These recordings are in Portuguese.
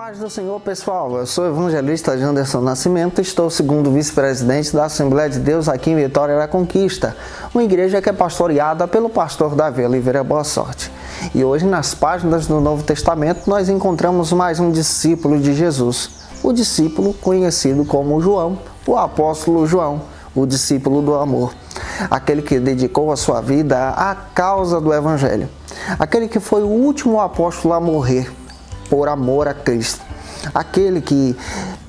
Paz do Senhor, pessoal. Eu sou o evangelista Janderson Nascimento, estou segundo vice-presidente da Assembleia de Deus aqui em Vitória da Conquista, uma igreja que é pastoreada pelo pastor Davi Oliveira Boa Sorte. E hoje, nas páginas do Novo Testamento, nós encontramos mais um discípulo de Jesus, o discípulo conhecido como João, o apóstolo João, o discípulo do amor, aquele que dedicou a sua vida à causa do evangelho, aquele que foi o último apóstolo a morrer por amor a Cristo, aquele que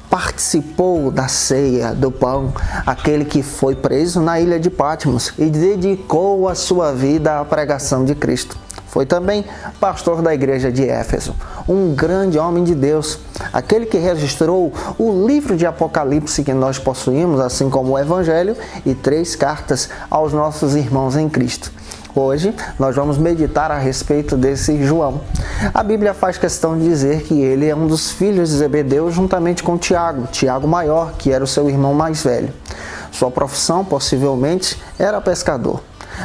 participou da ceia, do pão, aquele que foi preso na ilha de Patmos e dedicou a sua vida à pregação de Cristo. Foi também pastor da igreja de Éfeso, um grande homem de Deus, aquele que registrou o livro de Apocalipse que nós possuímos, assim como o Evangelho e 3 cartas aos nossos irmãos em Cristo. Hoje nós vamos meditar a respeito desse João. A Bíblia faz questão de dizer que ele é um dos filhos de Zebedeu juntamente com Tiago maior, que era o seu irmão mais velho. Sua profissão possivelmente era pescador.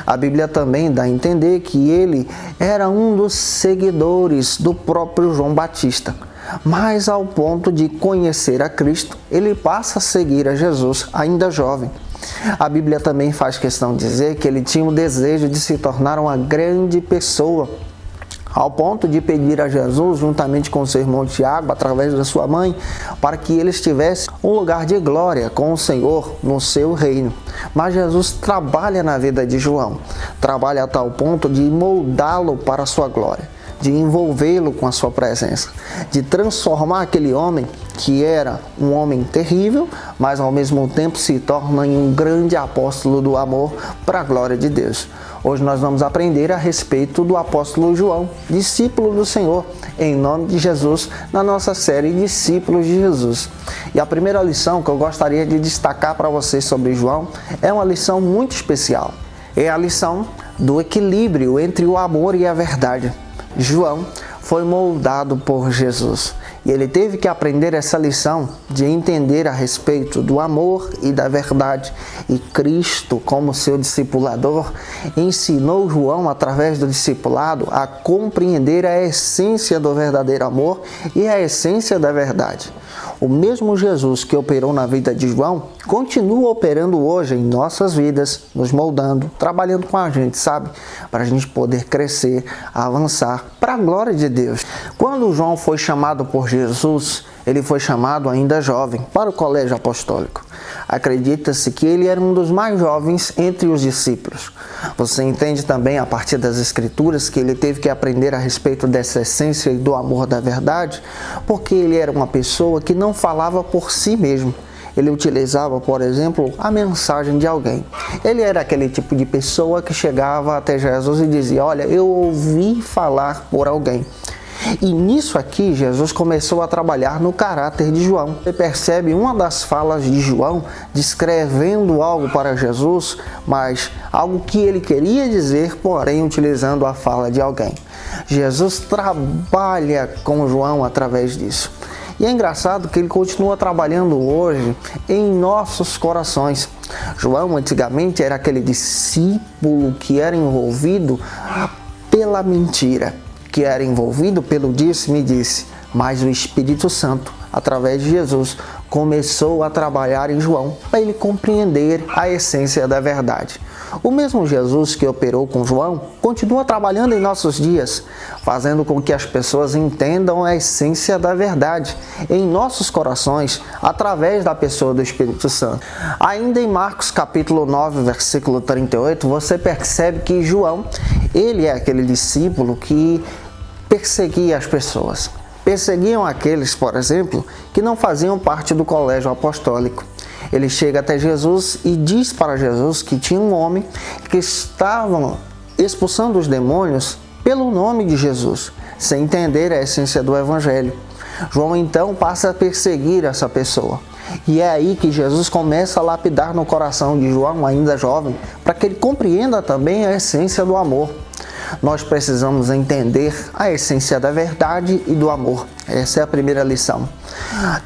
A Bíblia também dá a entender que ele era um dos seguidores do próprio João Batista. Mas ao ponto de conhecer a Cristo, ele passa a seguir a Jesus ainda jovem. A Bíblia também faz questão de dizer que ele tinha o desejo de se tornar uma grande pessoa, ao ponto de pedir a Jesus, juntamente com seu irmão Tiago, através da sua mãe, para que eles tivessem um lugar de glória com o Senhor no seu reino. Mas Jesus trabalha na vida de João, trabalha a tal ponto de moldá-lo para a sua glória, de envolvê-lo com a sua presença, de transformar aquele homem que era um homem terrível, mas ao mesmo tempo se torna em um grande apóstolo do amor para a glória de Deus. Hoje nós vamos aprender a respeito do apóstolo João, discípulo do Senhor, em nome de Jesus, na nossa série Discípulos de Jesus. E a primeira lição que eu gostaria de destacar para vocês sobre João é uma lição muito especial. É a lição do equilíbrio entre o amor e a verdade. João foi moldado por Jesus e ele teve que aprender essa lição de entender a respeito do amor e da verdade. E Cristo, como seu discipulador, ensinou João, através do discipulado, a compreender a essência do verdadeiro amor e a essência da verdade. O mesmo Jesus que operou na vida de João, continua operando hoje em nossas vidas, nos moldando, trabalhando com a gente, sabe? Para a gente poder crescer, avançar, para a glória de Deus. Quando João foi chamado por Jesus, ele foi chamado ainda jovem, para o colégio apostólico. Acredita-se que ele era um dos mais jovens entre os discípulos. Você entende também, a partir das Escrituras, que ele teve que aprender a respeito dessa essência e do amor da verdade, porque ele era uma pessoa que não falava por si mesmo. Ele utilizava, por exemplo, a mensagem de alguém. Ele era aquele tipo de pessoa que chegava até Jesus e dizia: olha, eu ouvi falar por alguém. E nisso aqui, Jesus começou a trabalhar no caráter de João. Você percebe uma das falas de João descrevendo algo para Jesus, mas algo que ele queria dizer, porém utilizando a fala de alguém. Jesus trabalha com João através disso. E é engraçado que ele continua trabalhando hoje em nossos corações. João antigamente era aquele discípulo que era envolvido pela mentira, que era envolvido pelo disse-me-disse, mas o Espírito Santo, através de Jesus, começou a trabalhar em João para ele compreender a essência da verdade. O mesmo Jesus que operou com João continua trabalhando em nossos dias, fazendo com que as pessoas entendam a essência da verdade em nossos corações, através da pessoa do Espírito Santo. Ainda em Marcos capítulo 9, versículo 38, você percebe que João, ele é aquele discípulo que perseguia as pessoas. Perseguiam aqueles, por exemplo, que não faziam parte do colégio apostólico. Ele chega até Jesus e diz para Jesus que tinha um homem que estava expulsando os demônios pelo nome de Jesus, sem entender a essência do evangelho. João então passa a perseguir essa pessoa. E é aí que Jesus começa a lapidar no coração de João, ainda jovem, para que ele compreenda também a essência do amor. Nós precisamos entender a essência da verdade e do amor. Essa é a primeira lição.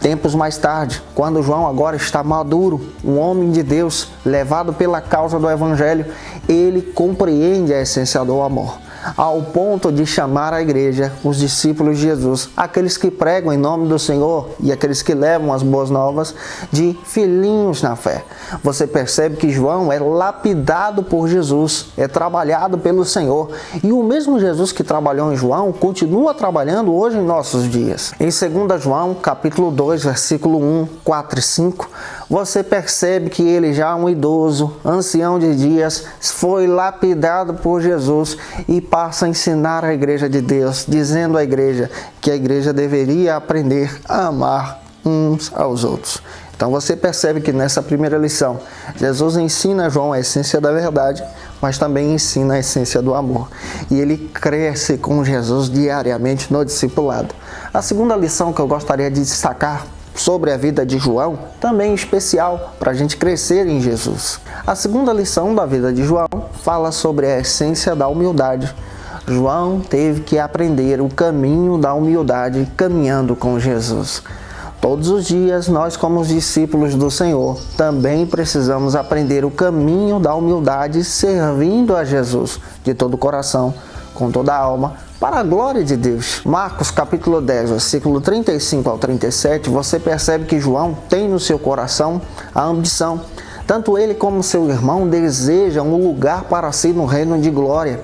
Tempos mais tarde, quando João agora está maduro, um homem de Deus, levado pela causa do Evangelho, ele compreende a essência do amor. ao ponto de chamar a igreja, os discípulos de Jesus, aqueles que pregam em nome do Senhor e aqueles que levam as boas novas, de filhinhos na fé. Você percebe que João é lapidado por Jesus, é trabalhado pelo Senhor, e o mesmo Jesus que trabalhou em João continua trabalhando hoje em nossos dias. Em 2 João, capítulo 2, versículo 1, 4 e 5, você percebe que ele já um idoso, ancião de dias, foi lapidado por Jesus e passa a ensinar a igreja de Deus, dizendo à igreja que a igreja deveria aprender a amar uns aos outros. Então você percebe que nessa primeira lição, Jesus ensina a João a essência da verdade, mas também ensina a essência do amor. E ele cresce com Jesus diariamente no discipulado. A segunda lição que eu gostaria de destacar sobre a vida de João, também especial para a gente crescer em Jesus. A segunda lição da vida de João fala sobre a essência da humildade. João teve que aprender o caminho da humildade caminhando com Jesus. Todos os dias, nós como os discípulos do Senhor, também precisamos aprender o caminho da humildade servindo a Jesus de todo o coração, com toda a alma, para a glória de Deus. Marcos capítulo 10, versículo 35 ao 37, você percebe que João tem no seu coração a ambição. Tanto ele como seu irmão desejam um lugar para si no reino de glória.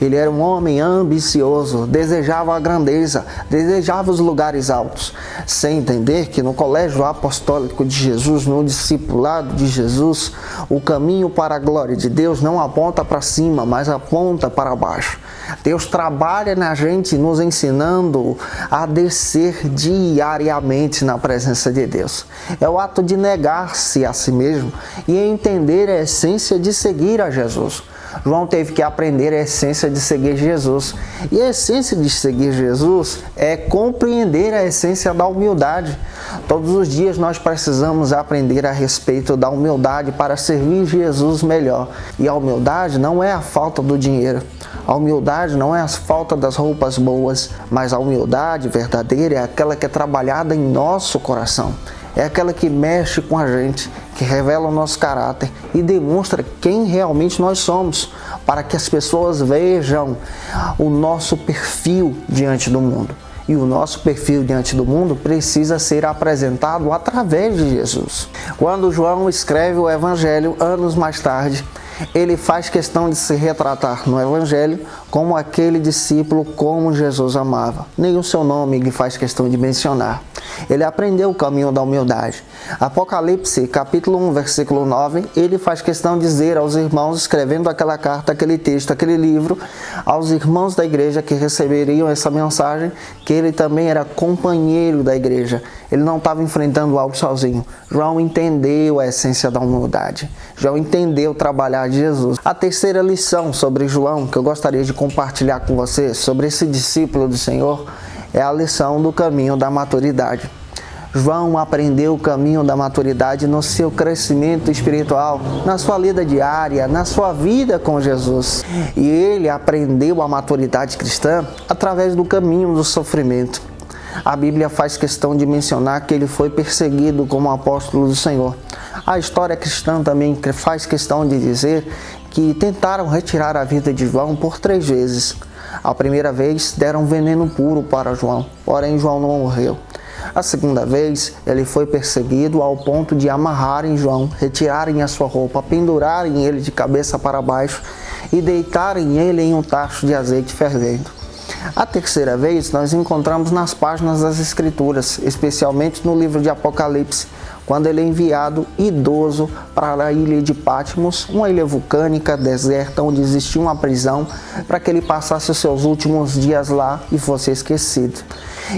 Ele era um homem ambicioso, desejava a grandeza, desejava os lugares altos, sem entender que no colégio apostólico de Jesus, no discipulado de Jesus, o caminho para a glória de Deus não aponta para cima, mas aponta para baixo. Deus trabalha na gente nos ensinando a descer diariamente na presença de Deus. É o ato de negar-se a si mesmo e entender a essência de seguir a Jesus. João teve que aprender a essência de seguir Jesus. E a essência de seguir Jesus é compreender a essência da humildade. Todos os dias nós precisamos aprender a respeito da humildade para servir Jesus melhor. E a humildade não é a falta do dinheiro. A humildade não é a falta das roupas boas, mas a humildade verdadeira é aquela que é trabalhada em nosso coração. É aquela que mexe com a gente, que revela o nosso caráter e demonstra quem realmente nós somos, para que as pessoas vejam o nosso perfil diante do mundo. E o nosso perfil diante do mundo precisa ser apresentado através de Jesus. Quando João escreve o Evangelho, anos mais tarde, ele faz questão de se retratar no Evangelho como aquele discípulo como Jesus amava. Nem o seu nome ele faz questão de mencionar. Ele aprendeu o caminho da humildade. Apocalipse, capítulo 1, versículo 9, ele faz questão de dizer aos irmãos, escrevendo aquela carta, aquele texto, aquele livro, aos irmãos da igreja que receberiam essa mensagem, que ele também era companheiro da igreja. Ele não estava enfrentando algo sozinho. João entendeu a essência da humildade. João entendeu trabalhar de Jesus. A terceira lição sobre João, que eu gostaria de compartilhar com você, sobre esse discípulo do Senhor, é a lição do caminho da maturidade. João aprendeu o caminho da maturidade no seu crescimento espiritual, na sua vida diária, na sua vida com Jesus. E ele aprendeu a maturidade cristã através do caminho do sofrimento. A Bíblia faz questão de mencionar que ele foi perseguido como apóstolo do Senhor. A história cristã também faz questão de dizer que tentaram retirar a vida de João por 3 vezes. A primeira vez deram veneno puro para João, porém João não morreu. A segunda vez ele foi perseguido ao ponto de amarrarem João, retirarem a sua roupa, pendurarem ele de cabeça para baixo e deitarem ele em um tacho de azeite fervendo. A terceira vez nós encontramos nas páginas das Escrituras, especialmente no livro de Apocalipse, quando ele é enviado idoso para a ilha de Patmos, uma ilha vulcânica, deserta, onde existia uma prisão, para que ele passasse os seus últimos dias lá e fosse esquecido.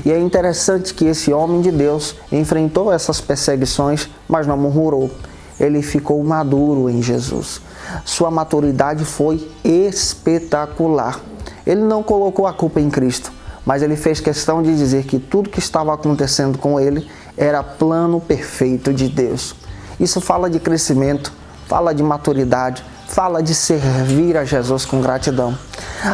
E é interessante que esse homem de Deus enfrentou essas perseguições, mas não murmurou. Ele ficou maduro em Jesus. Sua maturidade foi espetacular. Ele não colocou a culpa em Cristo, mas ele fez questão de dizer que tudo que estava acontecendo com ele era plano perfeito de Deus. Isso fala de crescimento, fala de maturidade, fala de servir a Jesus com gratidão.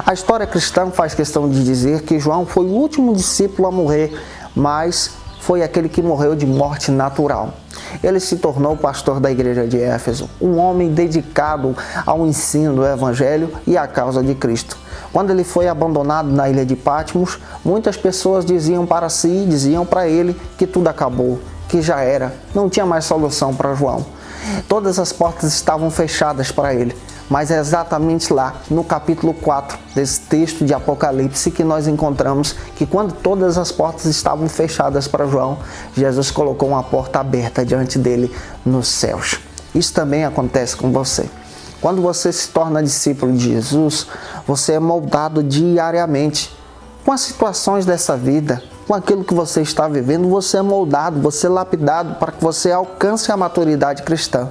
A história cristã faz questão de dizer que João foi o último discípulo a morrer, mas foi aquele que morreu de morte natural. Ele se tornou pastor da igreja de Éfeso, um homem dedicado ao ensino do Evangelho e à causa de Cristo. Quando ele foi abandonado na ilha de Patmos, muitas pessoas diziam para si, diziam para ele que tudo acabou, que já era, não tinha mais solução para João. Todas as portas estavam fechadas para ele. Mas é exatamente lá, no capítulo 4 desse texto de Apocalipse, que nós encontramos que quando todas as portas estavam fechadas para João, Jesus colocou uma porta aberta diante dele nos céus. Isso também acontece com você. Quando você se torna discípulo de Jesus, você é moldado diariamente com as situações dessa vida, com aquilo que você está vivendo, você é moldado, você é lapidado para que você alcance a maturidade cristã.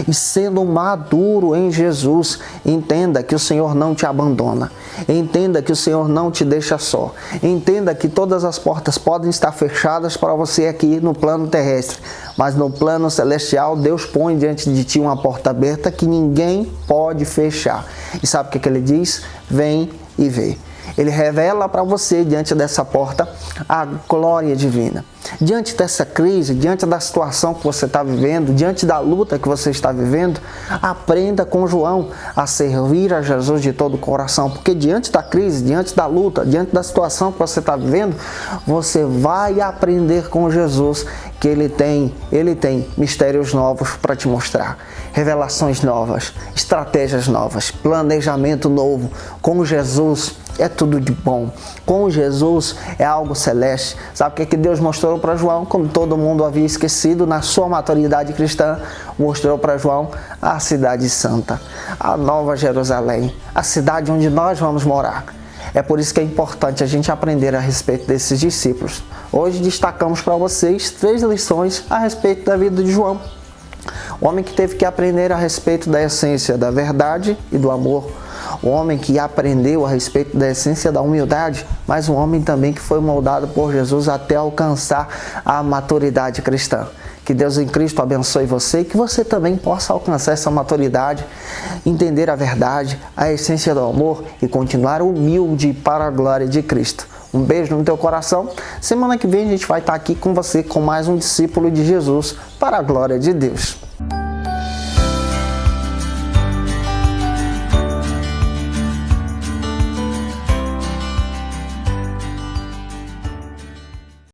E sendo maduro em Jesus, entenda que o Senhor não te abandona. Entenda que o Senhor não te deixa só. Entenda que todas as portas podem estar fechadas para você aqui no plano terrestre, mas no plano celestial, Deus põe diante de ti uma porta aberta que ninguém pode fechar. E sabe o que Ele diz? Vem e vê. Ele revela para você, diante dessa porta, a glória divina. Diante dessa crise, diante da situação que você está vivendo, diante da luta que você está vivendo, aprenda com João a servir a Jesus de todo o coração. Porque diante da crise, diante da luta, diante da situação que você está vivendo, você vai aprender com Jesus que Ele tem mistérios novos para te mostrar. Revelações novas, estratégias novas, planejamento novo. Com Jesus é tudo de bom. Com Jesus é algo celeste. Sabe o que Deus mostrou para João? Como todo mundo havia esquecido, na sua maturidade cristã, mostrou para João a cidade santa, a Nova Jerusalém, a cidade onde nós vamos morar. É por isso que é importante a gente aprender a respeito desses discípulos. Hoje destacamos para vocês 3 lições a respeito da vida de João. O homem que teve que aprender a respeito da essência da verdade e do amor. O homem que aprendeu a respeito da essência da humildade, mas um homem também que foi moldado por Jesus até alcançar a maturidade cristã. Que Deus em Cristo abençoe você e que você também possa alcançar essa maturidade, entender a verdade, a essência do amor e continuar humilde para a glória de Cristo. Um beijo no teu coração. Semana que vem a gente vai estar aqui com você com mais um discípulo de Jesus para a glória de Deus.